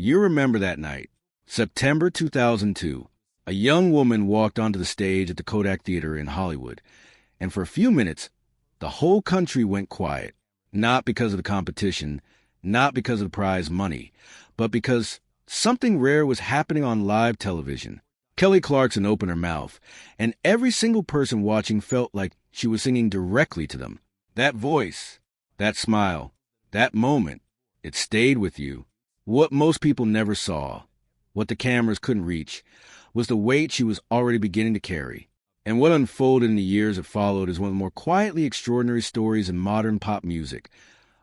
You remember that night, September 2002. A young woman walked onto the stage at the Kodak Theater in Hollywood, and for a few minutes, the whole country went quiet. Not because of the competition, not because of the prize money, but because something rare was happening on live television. Kelly Clarkson opened her mouth, and every single person watching felt like she was singing directly to them. That voice, that smile, that moment, it stayed with you. What most people never saw, what the cameras couldn't reach, was the weight she was already beginning to carry. And what unfolded in the years that followed is one of the more quietly extraordinary stories in modern pop music.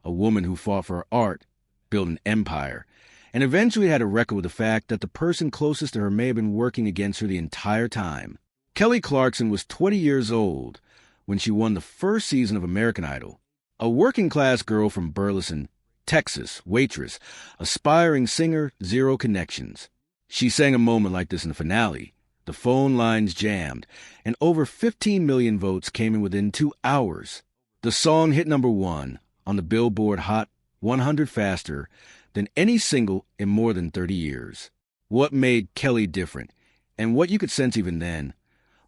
A woman who fought for her art, built an empire, and eventually had to reckon with the fact that the person closest to her may have been working against her the entire time. Kelly Clarkson was 20 years old when she won the first season of American Idol. A working-class girl from Burleson, Texas, waitress, aspiring singer, zero connections. She sang a moment like this in the finale. The phone lines jammed, and over 15 million votes came in within 2 hours. The song hit #1 on the Billboard Hot 100 faster than any single in more than 30 years. What made Kelly different, and what you could sense even then,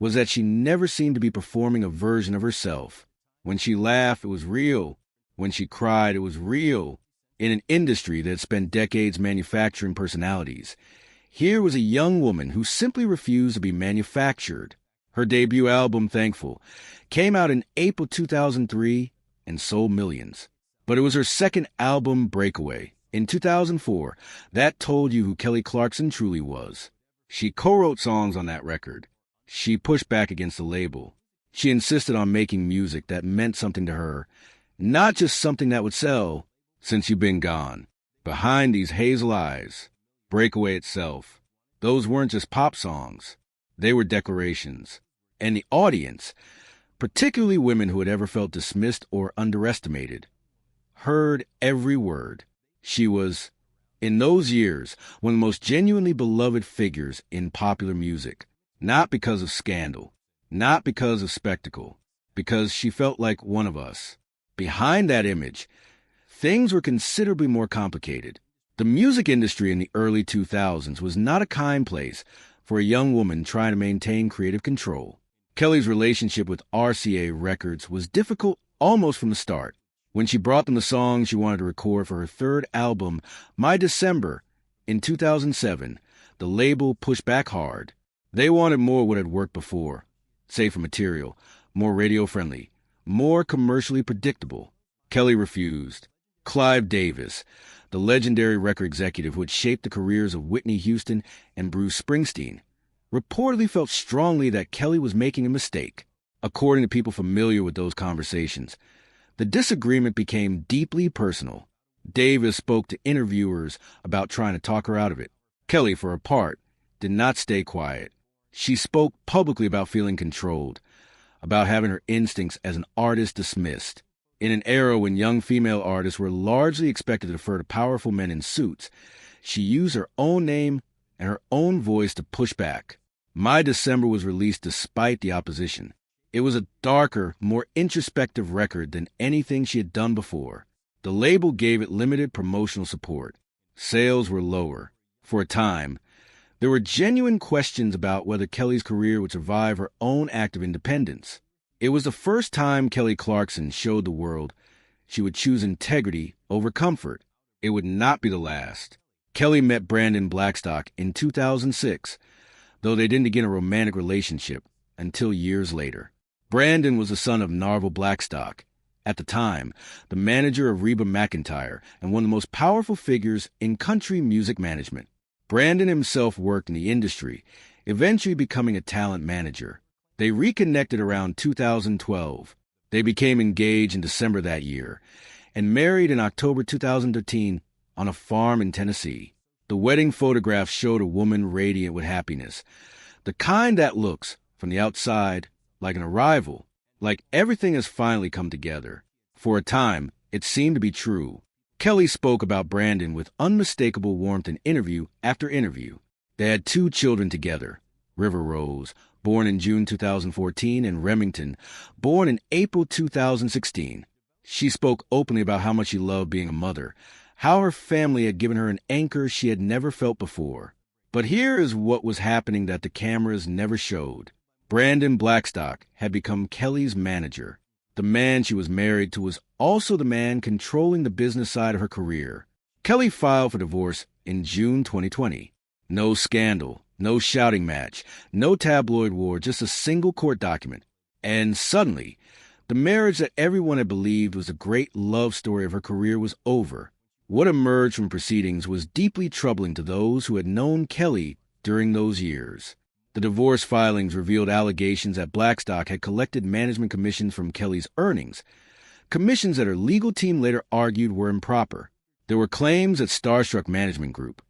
was that she never seemed to be performing a version of herself. When she laughed, it was real. When she cried, it was real. In an industry that had spent decades manufacturing personalities, here was a young woman who simply refused to be manufactured. Her debut album, Thankful, came out in April 2003 and sold millions. But it was her second album, Breakaway, in 2004, that told you who Kelly Clarkson truly was. She co-wrote songs on that record. She pushed back against the label. She insisted on making music that meant something to her, not just something that would sell. Since You've Been Gone, behind these hazel eyes, Breakaway itself, those weren't just pop songs. They were declarations. And the audience, particularly women who had ever felt dismissed or underestimated, heard every word. She was, in those years, one of the most genuinely beloved figures in popular music, not because of scandal, not because of spectacle, because she felt like one of us. Behind that image, things were considerably more complicated. The music industry in the early 2000s was not a kind place for a young woman trying to maintain creative control. Kelly's relationship with RCA Records was difficult almost from the start. When she brought them the songs she wanted to record for her third album, My December, in 2007, the label pushed back hard. They wanted more of what had worked before, safer material, more radio-friendly, more commercially predictable. Kelly refused. Clive Davis, the legendary record executive who had shaped the careers of Whitney Houston and Bruce Springsteen, reportedly felt strongly that Kelly was making a mistake. According to people familiar with those conversations, the disagreement became deeply personal. Davis spoke to interviewers about trying to talk her out of it. Kelly, for her part, did not stay quiet. She spoke publicly about feeling controlled, about having her instincts as an artist dismissed. In an era when young female artists were largely expected to defer to powerful men in suits, she used her own name and her own voice to push back. My December was released despite the opposition. It was a darker, more introspective record than anything she had done before. The label gave it limited promotional support. Sales were lower. For a time, there were genuine questions about whether Kelly's career would survive her own act of independence. It was the first time Kelly Clarkson showed the world she would choose integrity over comfort. It would not be the last. Kelly met Brandon Blackstock in 2006, though they didn't begin a romantic relationship until years later. Brandon was the son of Narvel Blackstock, at the time, the manager of Reba McEntire and one of the most powerful figures in country music management. Brandon himself worked in the industry, eventually becoming a talent manager. They reconnected around 2012. They became engaged in December that year and married in October 2013 on a farm in Tennessee. The wedding photographs showed a woman radiant with happiness, the kind that looks, from the outside, like an arrival, like everything has finally come together. For a time, it seemed to be true. Kelly spoke about Brandon with unmistakable warmth in interview after interview. They had 2 children together, River Rose, born in June 2014, and Remington, born in April 2016. She spoke openly about how much she loved being a mother, how her family had given her an anchor she had never felt before. But here is what was happening that the cameras never showed. Brandon Blackstock had become Kelly's manager. The man she was married to was also the man controlling the business side of her career. Kelly filed for divorce in June 2020. No scandal, no shouting match, no tabloid war, just a single court document. And suddenly, the marriage that everyone had believed was a great love story of her career was over. What emerged from proceedings was deeply troubling to those who had known Kelly during those years. The divorce filings revealed allegations that Blackstock had collected management commissions from Kelly's earnings, commissions that her legal team later argued were improper. There were claims that Starstruck Management Group,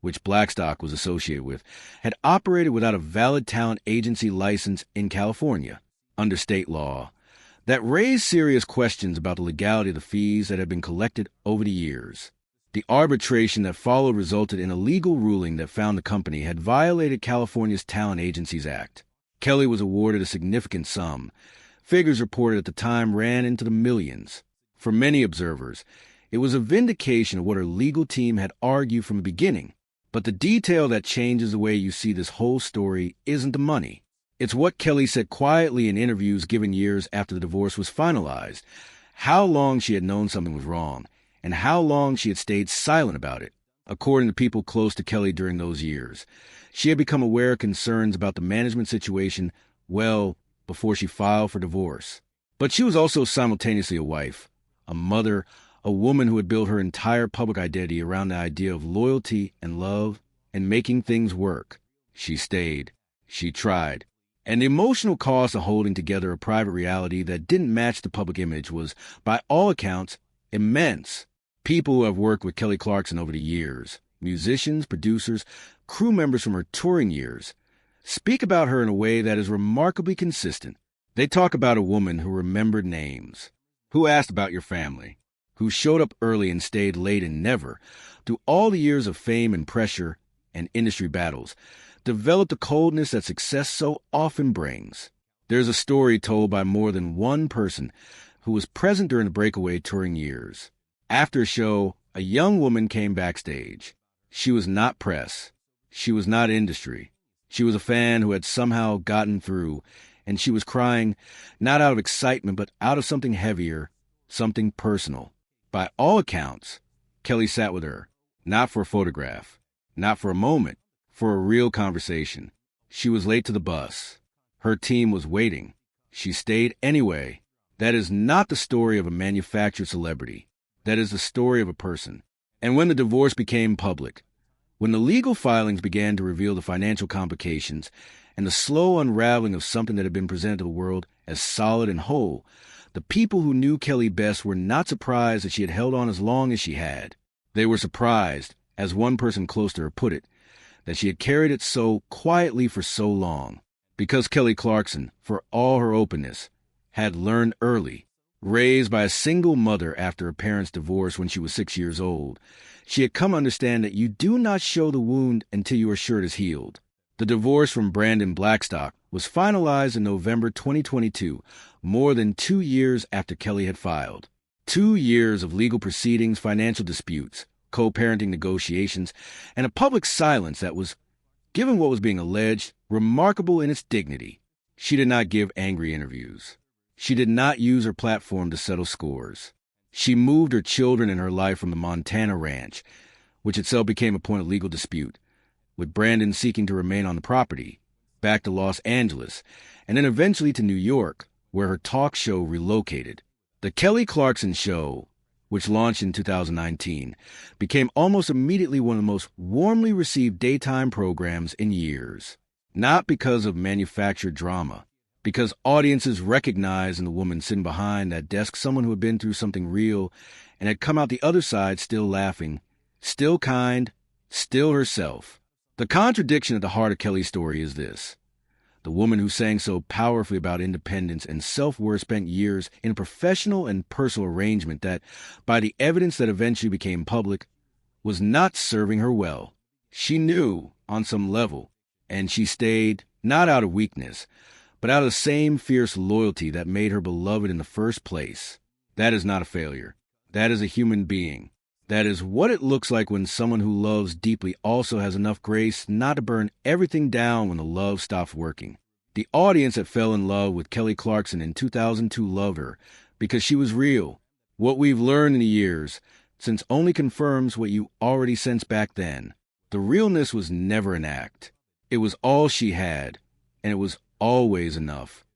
which Blackstock was associated with, had operated without a valid talent agency license in California, under state law, that raised serious questions about the legality of the fees that had been collected over the years. The arbitration that followed resulted in a legal ruling that found the company had violated California's Talent Agencies Act. Kelly was awarded a significant sum. Figures reported at the time ran into the millions. For many observers, it was a vindication of what her legal team had argued from the beginning. But the detail that changes the way you see this whole story isn't the money. It's what Kelly said quietly in interviews given years after the divorce was finalized, how long she had known something was wrong, and how long she had stayed silent about it. According to people close to Kelly during those years, she had become aware of concerns about the management situation well before she filed for divorce. But she was also simultaneously a wife, a mother, a woman who had built her entire public identity around the idea of loyalty and love and making things work. She stayed. She tried. And the emotional cost of holding together a private reality that didn't match the public image was, by all accounts, immense. People who have worked with Kelly Clarkson over the years, musicians, producers, crew members from her touring years, speak about her in a way that is remarkably consistent. They talk about a woman who remembered names, who asked about your family, who showed up early and stayed late and never, through all the years of fame and pressure and industry battles, developed a coldness that success so often brings. There's a story told by more than one person who was present during the breakaway touring years. After a show, a young woman came backstage. She was not press. She was not industry. She was a fan who had somehow gotten through, and she was crying, not out of excitement, but out of something heavier, something personal. By all accounts, Kelly sat with her, not for a photograph, not for a moment, for a real conversation. She was late to the bus. Her team was waiting. She stayed anyway. That is not the story of a manufactured celebrity. That is the story of a person. And when the divorce became public, when the legal filings began to reveal the financial complications and the slow unraveling of something that had been presented to the world as solid and whole, the people who knew Kelly best were not surprised that she had held on as long as she had. They were surprised, as one person close to her put it, that she had carried it so quietly for so long. Because Kelly Clarkson, for all her openness, had learned early. Raised by a single mother after her parents' divorce when she was 6 years old, she had come to understand that you do not show the wound until you are sure it is healed. The divorce from Brandon Blackstock was finalized in November 2022, more than 2 years after Kelly had filed. 2 years of legal proceedings, financial disputes, co-parenting negotiations, and a public silence that was, given what was being alleged, remarkable in its dignity. She did not give angry interviews. She did not use her platform to settle scores. She moved her children and her life from the Montana ranch, which itself became a point of legal dispute, with Brandon seeking to remain on the property, back to Los Angeles, and then eventually to New York, where her talk show relocated. The Kelly Clarkson Show, which launched in 2019, became almost immediately one of the most warmly received daytime programs in years. Not because of manufactured drama, because audiences recognized in the woman sitting behind that desk someone who had been through something real and had come out the other side still laughing, still kind, still herself. The contradiction at the heart of Kelly's story is this. The woman who sang so powerfully about independence and self-worth spent years in a professional and personal arrangement that, by the evidence that eventually became public, was not serving her well. She knew, on some level, and she stayed, not out of weakness, but out of the same fierce loyalty that made her beloved in the first place. That is not a failure. That is a human being. That is what it looks like when someone who loves deeply also has enough grace not to burn everything down when the love stops working. The audience that fell in love with Kelly Clarkson in 2002 loved her because she was real. What we've learned in the years since only confirms what you already sensed back then. The realness was never an act. It was all she had, and it was always enough.